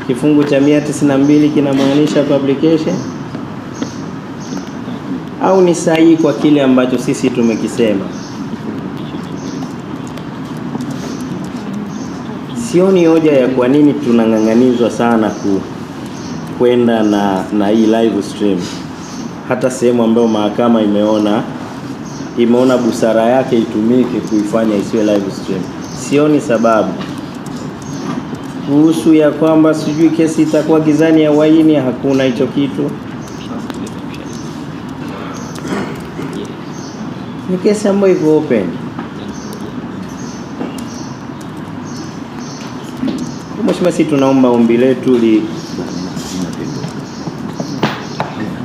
Kifungu cha 192 kinamaanisha publication au ni sahihi kwa kile ambacho sisi tumekisema. Sioni hoja ya kwa nini tunang'ang'anizwa sana kwenda na hii live stream, hata sehemu ambayo mahakama imeona busara yake itumike kuifanya isiwe live stream. Sioni sababu. Kuhusu ya kwamba sijui kesi itakuwa gizani ya uhaini, hakuna hicho kitu. Ni kesi ambayo iko open. Mheshimiwa, sisi tunaomba ombi letu